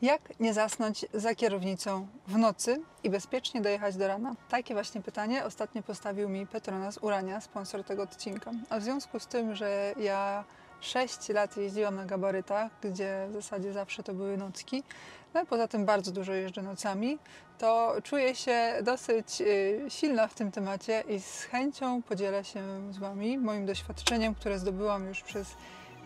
Jak nie zasnąć za kierownicą w nocy i bezpiecznie dojechać do rana? Takie właśnie pytanie ostatnio postawił mi Petronas Urania, sponsor tego odcinka. A w związku z tym, że ja 6 lat jeździłam na gabarytach, gdzie w zasadzie zawsze to były nocki, no i poza tym bardzo dużo jeżdżę nocami, to czuję się dosyć silna w tym temacie i z chęcią podzielę się z Wami moim doświadczeniem, które zdobyłam już przez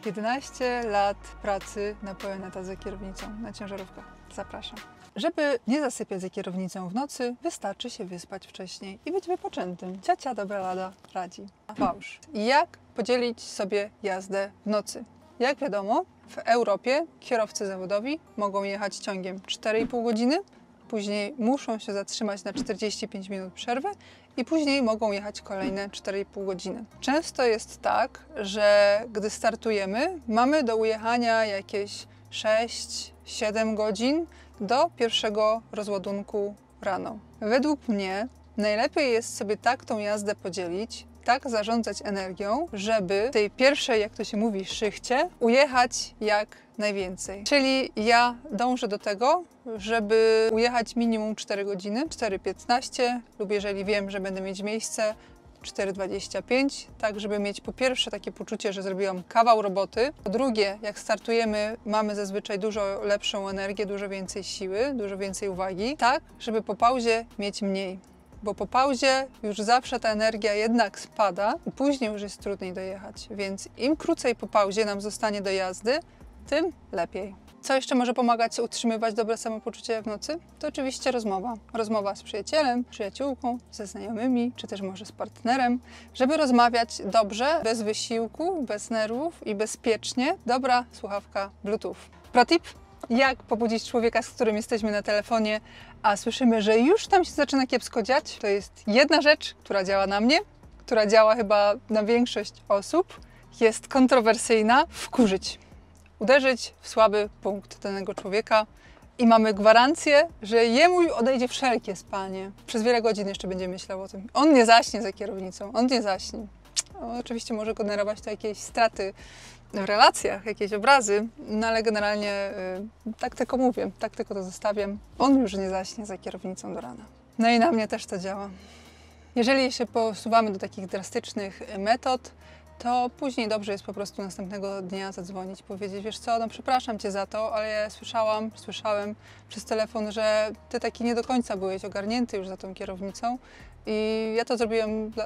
11 lat pracy na pełen etat za kierownicą, na ciężarówkach. Zapraszam. Żeby nie zasypiać za kierownicą w nocy, wystarczy się wyspać wcześniej i być wypoczętym. Ciacia dobra lada radzi. Fałsz. Jak podzielić sobie jazdę w nocy? Jak wiadomo, w Europie kierowcy zawodowi mogą jechać ciągiem 4,5 godziny, później muszą się zatrzymać na 45 minut przerwy i później mogą jechać kolejne 4,5 godziny. Często jest tak, że gdy startujemy, mamy do ujechania jakieś 6-7 godzin do pierwszego rozładunku rano. Według mnie najlepiej jest sobie tak tą jazdę podzielić, tak zarządzać energią, żeby w tej pierwszej, jak to się mówi, szychcie ujechać jak najwięcej. Czyli ja dążę do tego, żeby ujechać minimum 4 godziny, 4:15 lub jeżeli wiem, że będę mieć miejsce, 4:25, tak żeby mieć po pierwsze takie poczucie, że zrobiłam kawał roboty. Po drugie, jak startujemy, mamy zazwyczaj dużo lepszą energię, dużo więcej siły, dużo więcej uwagi, tak żeby po pauzie mieć mniej. Bo po pauzie już zawsze ta energia jednak spada i później już jest trudniej dojechać. Więc im krócej po pauzie nam zostanie do jazdy, tym lepiej. Co jeszcze może pomagać utrzymywać dobre samopoczucie w nocy? To oczywiście rozmowa. Rozmowa z przyjacielem, przyjaciółką, ze znajomymi, czy też może z partnerem, żeby rozmawiać dobrze, bez wysiłku, bez nerwów i bezpiecznie. Dobra słuchawka Bluetooth. Protip? Jak pobudzić człowieka, z którym jesteśmy na telefonie, a słyszymy, że już tam się zaczyna kiepsko dziać? To jest jedna rzecz, która działa na mnie, która działa chyba na większość osób. Jest kontrowersyjna. Wkurzyć. Uderzyć w słaby punkt danego człowieka i mamy gwarancję, że jemu odejdzie wszelkie spanie. Przez wiele godzin jeszcze będzie myślał o tym. On nie zaśnie za kierownicą, on nie zaśnie. Oczywiście może generować to jakieś straty w relacjach, jakieś obrazy, no ale generalnie tak tylko mówię, tak tylko to zostawiam. On już nie zaśnie za kierownicą do rana. No i na mnie też to działa. Jeżeli się posuwamy do takich drastycznych metod, to później dobrze jest po prostu następnego dnia zadzwonić, powiedzieć, wiesz co, no przepraszam Cię za to, ale ja słyszałem przez telefon, że Ty taki nie do końca byłeś ogarnięty już za tą kierownicą i ja to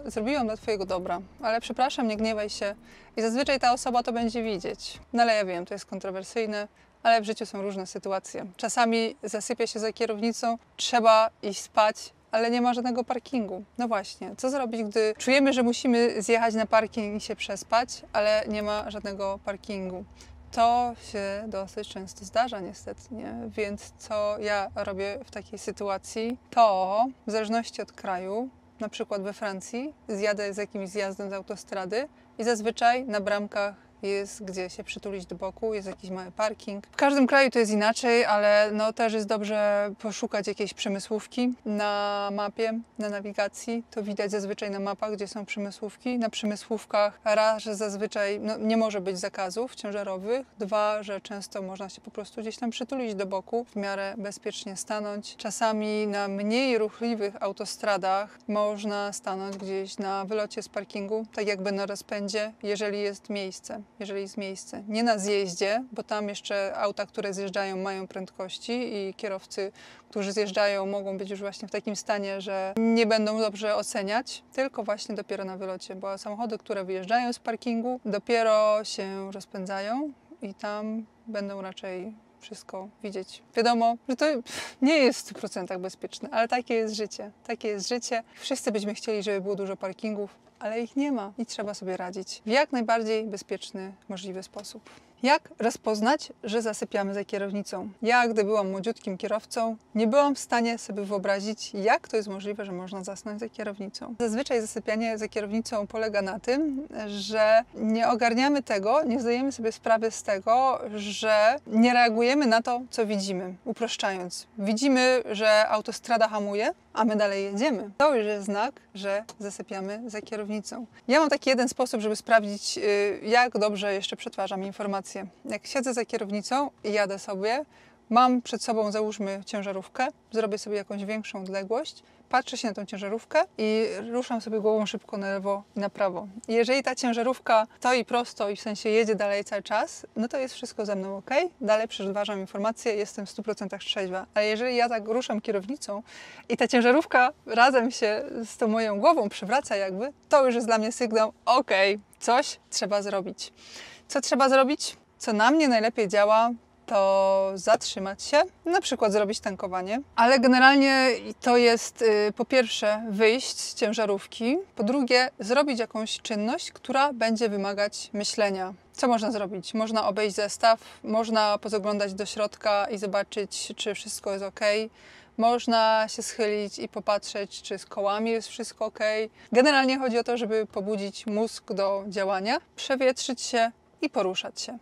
zrobiłam dla Twojego dobra, ale przepraszam, nie gniewaj się. I zazwyczaj ta osoba to będzie widzieć. No ale ja wiem, to jest kontrowersyjne, ale w życiu są różne sytuacje. Czasami zasypia się za kierownicą, trzeba iść spać, ale nie ma żadnego parkingu. No właśnie, co zrobić, gdy czujemy, że musimy zjechać na parking i się przespać, ale nie ma żadnego parkingu? To się dosyć często zdarza niestety, nie? Więc co ja robię w takiej sytuacji, to w zależności od kraju, na przykład we Francji, zjadę z jakimś zjazdem z autostrady i zazwyczaj na bramkach jest gdzie się przytulić do boku, jest jakiś mały parking. W każdym kraju to jest inaczej, ale no też jest dobrze poszukać jakiejś przemysłówki na mapie, na nawigacji. To widać zazwyczaj na mapach, gdzie są przemysłówki. Na przemysłówkach raz, że zazwyczaj nie może być zakazów ciężarowych. Dwa, że często można się po prostu gdzieś tam przytulić do boku, w miarę bezpiecznie stanąć. Czasami na mniej ruchliwych autostradach można stanąć gdzieś na wylocie z parkingu, tak jakby na rozpędzie, jeżeli jest miejsce. Nie na zjeździe, bo tam jeszcze auta, które zjeżdżają, mają prędkości i kierowcy, którzy zjeżdżają, mogą być już właśnie w takim stanie, że nie będą dobrze oceniać, tylko właśnie dopiero na wylocie, bo samochody, które wyjeżdżają z parkingu, dopiero się rozpędzają i tam będą raczej wszystko widzieć. Wiadomo, że to nie jest w 100% bezpieczne, ale takie jest życie. Takie jest życie. Wszyscy byśmy chcieli, żeby było dużo parkingów, ale ich nie ma i trzeba sobie radzić w jak najbardziej bezpieczny możliwy sposób. Jak rozpoznać, że zasypiamy za kierownicą? Ja, gdy byłam młodziutkim kierowcą, nie byłam w stanie sobie wyobrazić, jak to jest możliwe, że można zasnąć za kierownicą. Zazwyczaj zasypianie za kierownicą polega na tym, że nie ogarniamy tego, nie zdajemy sobie sprawy z tego, że nie reagujemy na to, co widzimy. Uproszczając, widzimy, że autostrada hamuje, a my dalej jedziemy. To już jest znak, że zasypiamy za kierownicą. Ja mam taki jeden sposób, żeby sprawdzić, jak dobrze jeszcze przetwarzam informacje. Jak siedzę za kierownicą i jadę sobie, mam przed sobą, załóżmy, ciężarówkę, zrobię sobie jakąś większą odległość, patrzę się na tą ciężarówkę i ruszam sobie głową szybko na lewo i na prawo. I jeżeli ta ciężarówka stoi prosto i w sensie jedzie dalej cały czas, no to jest wszystko ze mną ok. Dalej przetwarzam informacje, jestem w 100% trzeźwa. Ale jeżeli ja tak ruszam kierownicą i ta ciężarówka razem się z tą moją głową przewraca jakby, to już jest dla mnie sygnał, ok, coś trzeba zrobić. Co trzeba zrobić? Co na mnie najlepiej działa, to zatrzymać się, na przykład zrobić tankowanie, ale generalnie to jest po pierwsze wyjść z ciężarówki, po drugie zrobić jakąś czynność, która będzie wymagać myślenia. Co można zrobić? Można obejść zestaw, można pozaglądać do środka i zobaczyć, czy wszystko jest ok. Można się schylić i popatrzeć, czy z kołami jest wszystko ok. Generalnie chodzi o to, żeby pobudzić mózg do działania, przewietrzyć się i poruszać się.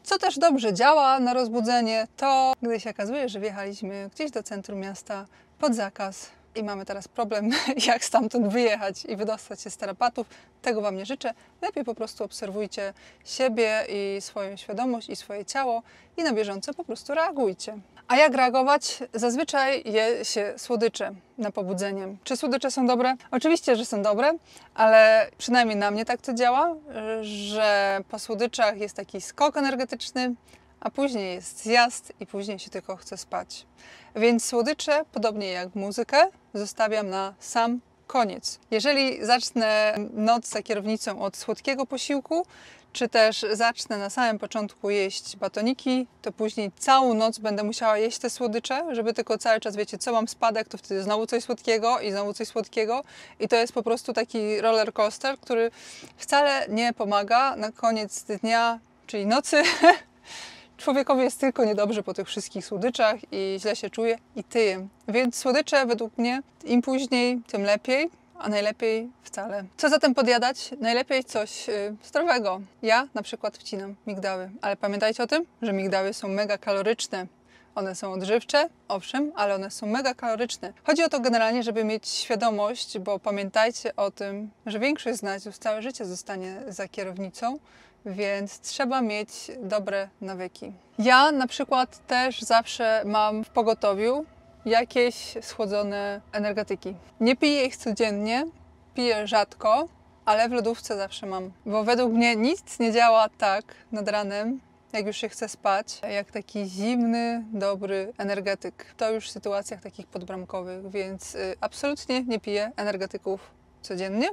Co też dobrze działa na rozbudzenie, to gdy się okazuje, że wjechaliśmy gdzieś do centrum miasta pod zakaz i mamy teraz problem, jak stamtąd wyjechać i wydostać się z tarapatów. Tego Wam nie życzę. Lepiej po prostu obserwujcie siebie i swoją świadomość i swoje ciało i na bieżąco po prostu reagujcie. A jak reagować? Zazwyczaj je się słodycze na pobudzenie. Czy słodycze są dobre? Oczywiście, że są dobre, ale przynajmniej na mnie tak to działa, że po słodyczach jest taki skok energetyczny, a później jest zjazd i później się tylko chce spać. Więc słodycze, podobnie jak muzykę, zostawiam na sam koniec. Jeżeli zacznę noc za kierownicą od słodkiego posiłku, czy też zacznę na samym początku jeść batoniki, to później całą noc będę musiała jeść te słodycze, żeby tylko cały czas, wiecie, co mam spadek, to wtedy znowu coś słodkiego i znowu coś słodkiego. I to jest po prostu taki roller coaster, który wcale nie pomaga na koniec dnia, czyli nocy. Człowiekowi jest tylko niedobrze po tych wszystkich słodyczach i źle się czuje i tyje. Więc słodycze według mnie im później, tym lepiej, a najlepiej wcale. Co zatem podjadać? Najlepiej coś zdrowego. Ja na przykład wcinam migdały, ale pamiętajcie o tym, że migdały są mega kaloryczne. One są odżywcze, owszem, ale one są mega kaloryczne. Chodzi o to generalnie, żeby mieć świadomość, bo pamiętajcie o tym, że większość z nas już całe życie zostanie za kierownicą, więc trzeba mieć dobre nawyki. Ja na przykład też zawsze mam w pogotowiu jakieś schłodzone energetyki. Nie piję ich codziennie, piję rzadko, ale w lodówce zawsze mam. Bo według mnie nic nie działa tak nad ranem, jak już się chce spać, jak taki zimny, dobry energetyk. To już w sytuacjach takich podbramkowych, więc absolutnie nie piję energetyków codziennie,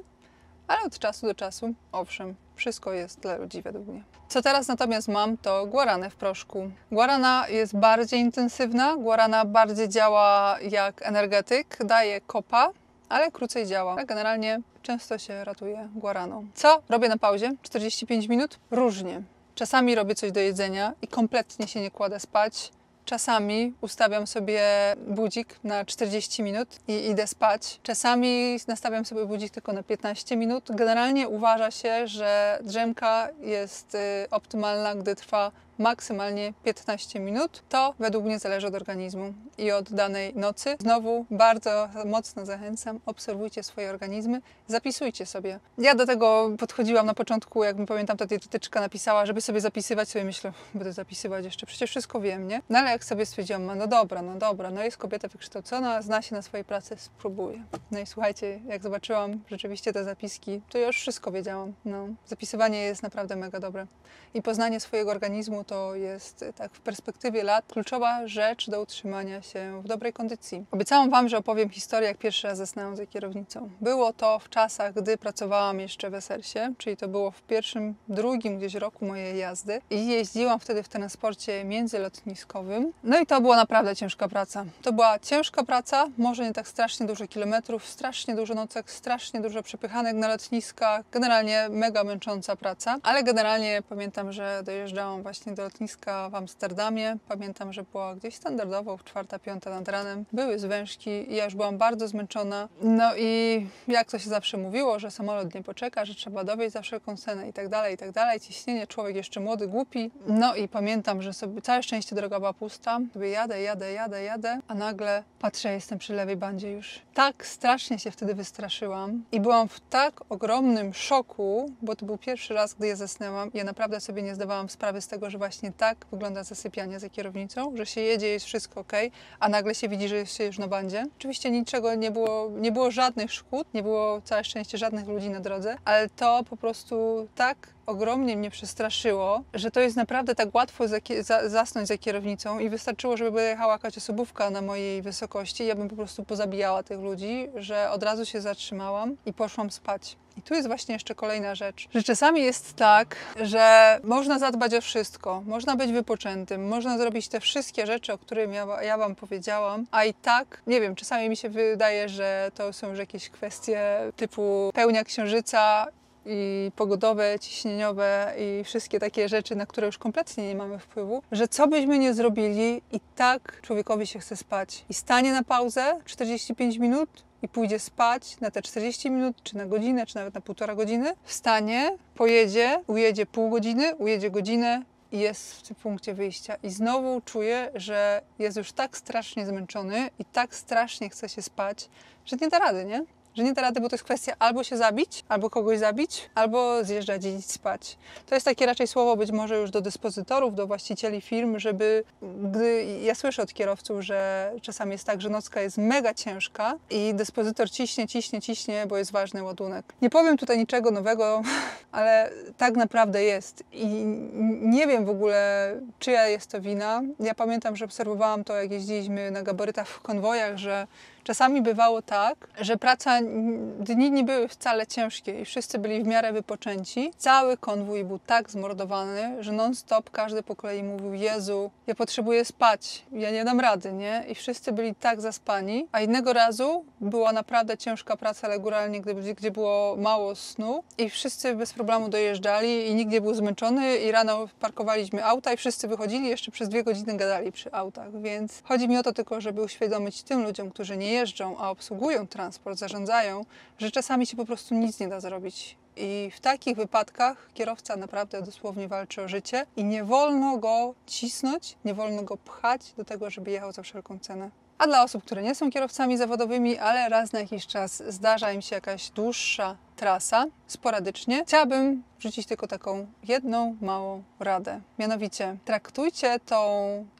ale od czasu do czasu, owszem, wszystko jest dla ludzi według mnie. Co teraz natomiast mam, to guaranę w proszku. Guarana jest bardziej intensywna, guarana bardziej działa jak energetyk, daje kopa, ale krócej działa. A generalnie często się ratuje guaraną. Co robię na pauzie? 45 minut? Różnie. Czasami robię coś do jedzenia i kompletnie się nie kładę spać. Czasami ustawiam sobie budzik na 40 minut i idę spać. Czasami nastawiam sobie budzik tylko na 15 minut. Generalnie uważa się, że drzemka jest optymalna, gdy trwa maksymalnie 15 minut. To według mnie zależy od organizmu i od danej nocy. Znowu bardzo mocno zachęcam, obserwujcie swoje organizmy, zapisujcie sobie. Ja do tego podchodziłam na początku, jak mi pamiętam, ta dietetyczka napisała, żeby sobie zapisywać, sobie myślę, będę zapisywać jeszcze, przecież wszystko wiem, nie? No ale jak sobie stwierdziłam, no dobra, no jest kobieta wykształcona, zna się na swojej pracy, spróbuję. No i słuchajcie, jak zobaczyłam rzeczywiście te zapiski, to ja już wszystko wiedziałam. No, zapisywanie jest naprawdę mega dobre. I poznanie swojego organizmu to jest tak w perspektywie lat kluczowa rzecz do utrzymania się w dobrej kondycji. Obiecałam Wam, że opowiem historię, jak pierwszy raz zasnęłam za kierownicą. Było to w czasach, gdy pracowałam jeszcze w Esersie, czyli to było w pierwszym, drugim gdzieś roku mojej jazdy i jeździłam wtedy w transporcie międzylotniskowym. No i to była naprawdę ciężka praca. To była ciężka praca, może nie tak strasznie dużo kilometrów, strasznie dużo nocek, strasznie dużo przepychanek na lotniskach, generalnie mega męcząca praca, ale generalnie pamiętam, że dojeżdżałam właśnie do lotniska w Amsterdamie. Pamiętam, że była gdzieś standardowo w 4-5 nad ranem. Były zwężki i ja już byłam bardzo zmęczona. No i jak to się zawsze mówiło, że samolot nie poczeka, że trzeba dowieźć za wszelką cenę i tak dalej, i tak dalej. Ciśnienie, człowiek jeszcze młody, głupi. No i pamiętam, że sobie całe szczęście droga była pusta. Sobie jadę, a nagle patrzę, jestem przy lewej bandzie już. Tak strasznie się wtedy wystraszyłam i byłam w tak ogromnym szoku, bo to był pierwszy raz, gdy ja zasnęłam. Ja naprawdę sobie nie zdawałam sprawy z tego, że właśnie tak wygląda zasypianie za kierownicą, że się jedzie, jest wszystko ok, a nagle się widzi, że jest się już na bandzie. Oczywiście niczego nie było żadnych szkód, nie było całe szczęście żadnych ludzi na drodze, ale to po prostu tak ogromnie mnie przestraszyło, że to jest naprawdę tak łatwo zasnąć za kierownicą i wystarczyło, żeby jechała jakaś osobówka na mojej wysokości, ja bym po prostu pozabijała tych ludzi, że od razu się zatrzymałam i poszłam spać. I tu jest właśnie jeszcze kolejna rzecz, że czasami jest tak, że można zadbać o wszystko, można być wypoczętym, można zrobić te wszystkie rzeczy, o których ja Wam powiedziałam, a i tak, nie wiem, czasami mi się wydaje, że to są już jakieś kwestie typu pełnia księżyca i pogodowe, ciśnieniowe i wszystkie takie rzeczy, na które już kompletnie nie mamy wpływu, że co byśmy nie zrobili i tak człowiekowi się chce spać. I stanie na pauzę 45 minut i pójdzie spać na te 40 minut, czy na godzinę, czy nawet na 1,5 godziny. Wstanie, pojedzie, ujedzie pół godziny, ujedzie godzinę i jest w tym punkcie wyjścia. I znowu czuje, że jest już tak strasznie zmęczony i tak strasznie chce się spać, że nie da rady, nie? Że nie da rady, bo to jest kwestia albo się zabić, albo kogoś zabić, albo zjeżdżać i iść spać. To jest takie raczej słowo być może już do dyspozytorów, do właścicieli firm, żeby, gdy ja słyszę od kierowców, że czasami jest tak, że nocka jest mega ciężka i dyspozytor ciśnie, bo jest ważny ładunek. Nie powiem tutaj niczego nowego, ale tak naprawdę jest i nie wiem w ogóle, czyja jest to wina. Ja pamiętam, że obserwowałam to, jak jeździliśmy na gabarytach w konwojach, że czasami bywało tak, że dni nie były wcale ciężkie i wszyscy byli w miarę wypoczęci. Cały konwój był tak zmordowany, że non-stop każdy po kolei mówił: Jezu, ja potrzebuję spać, ja nie dam rady, nie? I wszyscy byli tak zaspani. A innego razu była naprawdę ciężka praca leguralnie, gdzie było mało snu i wszyscy bez problemu dojeżdżali i nikt nie był zmęczony i rano parkowaliśmy auta i wszyscy wychodzili, jeszcze przez 2 godziny gadali przy autach. Więc chodzi mi o to tylko, żeby uświadomić tym ludziom, którzy nie jeżdżą, a obsługują transport, zarządzają, że czasami się po prostu nic nie da zrobić. I w takich wypadkach kierowca naprawdę dosłownie walczy o życie i nie wolno go cisnąć, nie wolno go pchać do tego, żeby jechał za wszelką cenę. A dla osób, które nie są kierowcami zawodowymi, ale raz na jakiś czas zdarza im się jakaś dłuższa trasa, sporadycznie, chciałabym wrzucić tylko taką jedną małą radę. Mianowicie traktujcie tą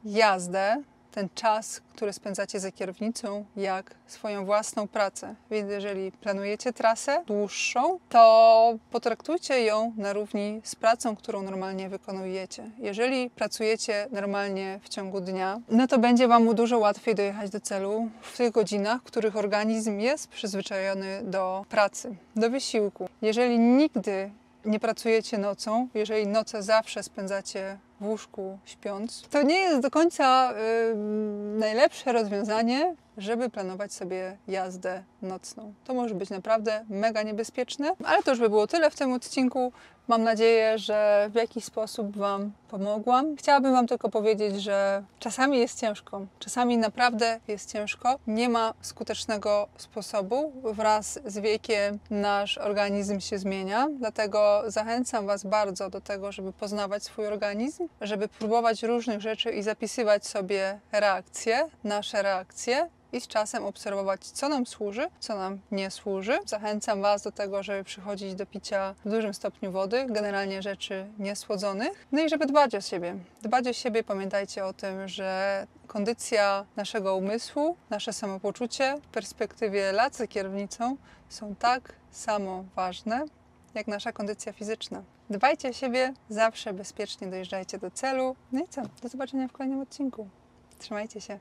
jazdę, ten czas, który spędzacie za kierownicą, jak swoją własną pracę. Więc jeżeli planujecie trasę dłuższą, to potraktujcie ją na równi z pracą, którą normalnie wykonujecie. Jeżeli pracujecie normalnie w ciągu dnia, no to będzie Wam dużo łatwiej dojechać do celu w tych godzinach, w których organizm jest przyzwyczajony do pracy, do wysiłku. Jeżeli nigdy nie pracujecie nocą, jeżeli noce zawsze spędzacie w łóżku śpiąc, to nie jest do końca najlepsze rozwiązanie, żeby planować sobie jazdę nocną. To może być naprawdę mega niebezpieczne, ale to już by było tyle w tym odcinku. Mam nadzieję, że w jakiś sposób Wam pomogłam. Chciałabym Wam tylko powiedzieć, że czasami jest ciężko. Czasami naprawdę jest ciężko. Nie ma skutecznego sposobu. Wraz z wiekiem nasz organizm się zmienia. Dlatego zachęcam Was bardzo do tego, żeby poznawać swój organizm, żeby próbować różnych rzeczy i zapisywać sobie reakcje, nasze reakcje. I z czasem obserwować, co nam służy, co nam nie służy. Zachęcam Was do tego, żeby przychodzić do picia w dużym stopniu wody, generalnie rzeczy niesłodzonych. No i żeby dbać o siebie. Dbać o siebie, pamiętajcie o tym, że kondycja naszego umysłu, nasze samopoczucie w perspektywie lat za kierownicą są tak samo ważne, jak nasza kondycja fizyczna. Dbajcie o siebie, zawsze bezpiecznie dojeżdżajcie do celu. No i co? Do zobaczenia w kolejnym odcinku. Trzymajcie się.